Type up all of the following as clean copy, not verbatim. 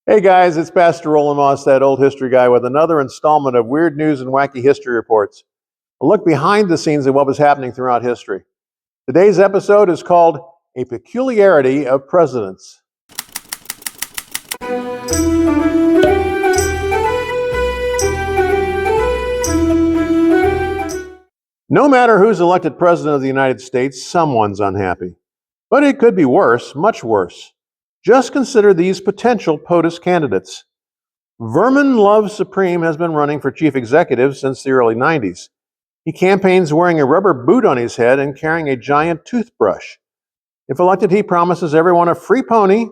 Hey guys, it's Pastor Roland Moss, that old history guy, with another installment of Weird News and Wacky History Reports. A look behind the scenes of what was happening throughout history. Today's episode is called A Peculiarity of Presidents. No matter who's elected president of the United States, someone's unhappy. But it could be worse, much worse. Just consider these potential POTUS candidates. Vermin Love Supreme has been running for chief executive since the early 90s. He campaigns wearing a rubber boot on his head and carrying a giant toothbrush. If elected, he promises everyone a free pony,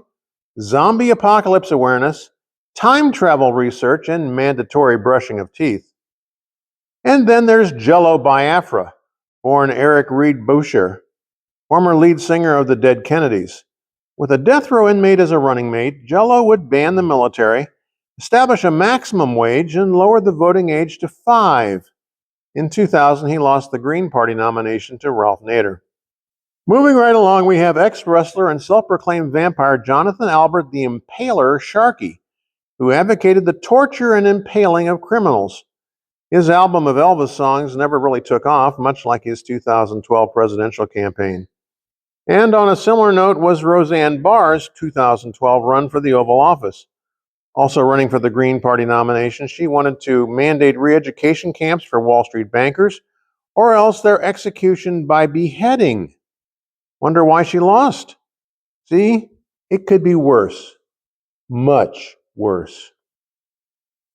zombie apocalypse awareness, time travel research, and mandatory brushing of teeth. And then there's Jello Biafra, born Eric Reed Boucher, former lead singer of the Dead Kennedys. With a death row inmate as a running mate, Jello would ban the military, establish a maximum wage, and lower the voting age to 5. In 2000, he lost the Green Party nomination to Ralph Nader. Moving right along, we have ex-wrestler and self-proclaimed vampire Jonathan Albert the Impaler Sharkey, who advocated the torture and impaling of criminals. His album of Elvis songs never really took off, much like his 2012 presidential campaign. And on a similar note was Roseanne Barr's 2012 run for the Oval Office. Also running for the Green Party nomination, she wanted to mandate re-education camps for Wall Street bankers, or else their execution by beheading. Wonder why she lost? See, it could be worse. Much worse.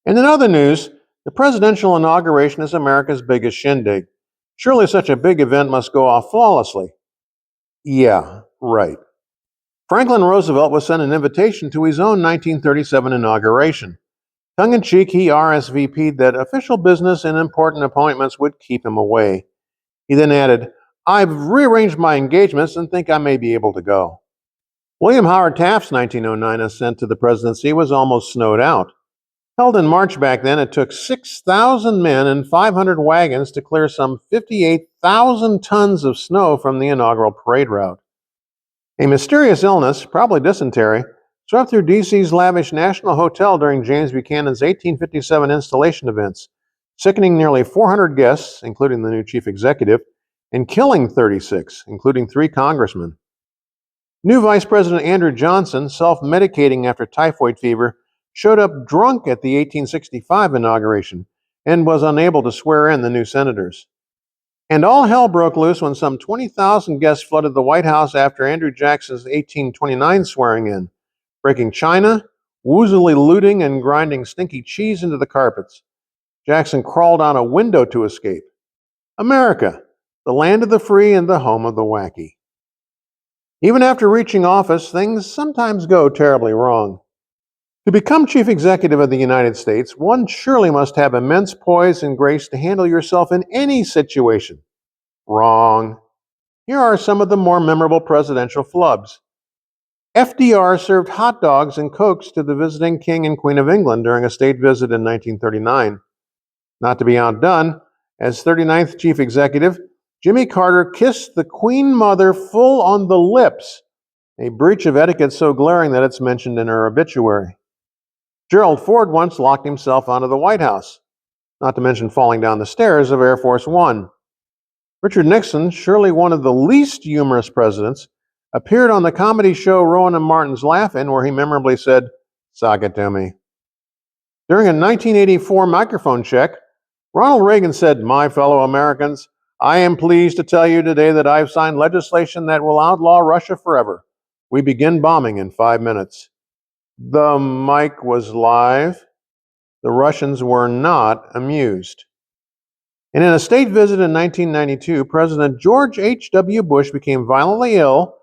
And in other news, the presidential inauguration is America's biggest shindig. Surely such a big event must go off flawlessly. Yeah, right. Franklin Roosevelt was sent an invitation to his own 1937 inauguration. Tongue-in-cheek, he RSVP'd that official business and important appointments would keep him away. He then added, "I've rearranged my engagements and think I may be able to go." William Howard Taft's 1909 ascent to the presidency was almost snowed out. Held in March back then, it took 6,000 men and 500 wagons to clear some 58,000 tons of snow from the inaugural parade route. A mysterious illness, probably dysentery, swept through D.C.'s lavish National Hotel during James Buchanan's 1857 installation events, sickening nearly 400 guests, including the new chief executive, and killing 36, including 3 congressmen. New Vice President Andrew Johnson, self-medicating after typhoid fever, showed up drunk at the 1865 inauguration and was unable to swear in the new senators. And all hell broke loose when some 20,000 guests flooded the White House after Andrew Jackson's 1829 swearing in, breaking china, woozily looting, and grinding stinky cheese into the carpets. Jackson crawled out a window to escape. America, the land of the free and the home of the wacky. Even after reaching office, things sometimes go terribly wrong. To become chief executive of the United States, one surely must have immense poise and grace to handle yourself in any situation. Wrong. Here are some of the more memorable presidential flubs. FDR served hot dogs and cokes to the visiting King and Queen of England during a state visit in 1939. Not to be outdone, as 39th chief executive, Jimmy Carter kissed the Queen Mother full on the lips, a breach of etiquette so glaring that it's mentioned in her obituary. Gerald Ford once locked himself onto the White House, not to mention falling down the stairs of Air Force One. Richard Nixon, surely one of the least humorous presidents, appeared on the comedy show Rowan and Martin's Laugh-In, where he memorably said, "Sock it to me." During a 1984 microphone check, Ronald Reagan said, "My fellow Americans, I am pleased to tell you today that I've signed legislation that will outlaw Russia forever. We begin bombing in 5 minutes." The mic was live. The Russians were not amused. And in a state visit in 1992, President George H.W. Bush became violently ill,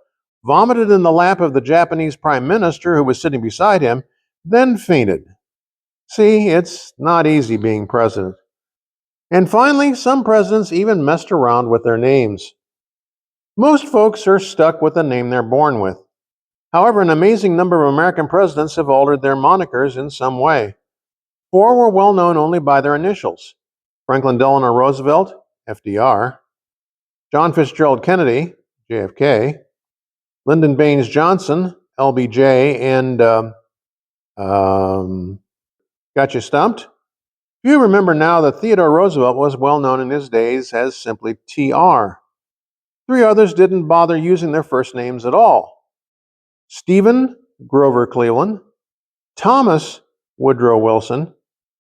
vomited in the lap of the Japanese Prime Minister who was sitting beside him, then fainted. See, it's not easy being president. And finally, some presidents even messed around with their names. Most folks are stuck with the name they're born with. However, an amazing number of American presidents have altered their monikers in some way. 4 were well known only by their initials: Franklin Delano Roosevelt, FDR; John Fitzgerald Kennedy, JFK; Lyndon Baines Johnson, LBJ; and Um, got you stumped? You remember now that Theodore Roosevelt was well known in his days as simply TR. Three others didn't bother using their first names at all: Stephen Grover Cleveland, Thomas Woodrow Wilson,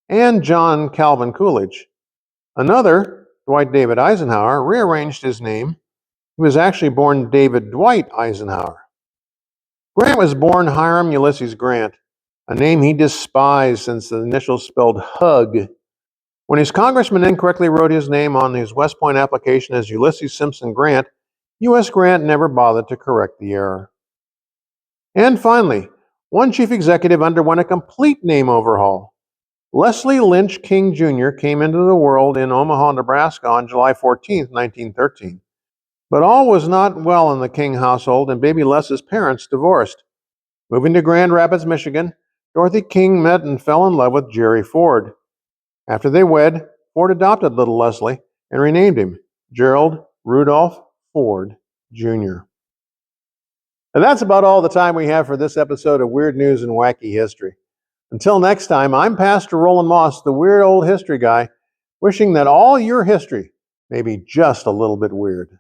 and John Calvin Coolidge. Another, Dwight David Eisenhower, rearranged his name. He was actually born David Dwight Eisenhower. Grant was born Hiram Ulysses Grant, a name he despised since the initials spelled hug. When his congressman incorrectly wrote his name on his West Point application as Ulysses Simpson Grant, U.S. Grant never bothered to correct the error. And finally, one chief executive underwent a complete name overhaul. Leslie Lynch King Jr. came into the world in Omaha, Nebraska on July 14, 1913. But all was not well in the King household, and baby Les's parents divorced. Moving to Grand Rapids, Michigan, Dorothy King met and fell in love with Jerry Ford. After they wed, Ford adopted little Leslie and renamed him Gerald Rudolph Ford, Jr. And that's about all the time we have for this episode of Weird News and Wacky History. Until next time, I'm Pastor Roland Moss, the weird old history guy, wishing that all your history may be just a little bit weird.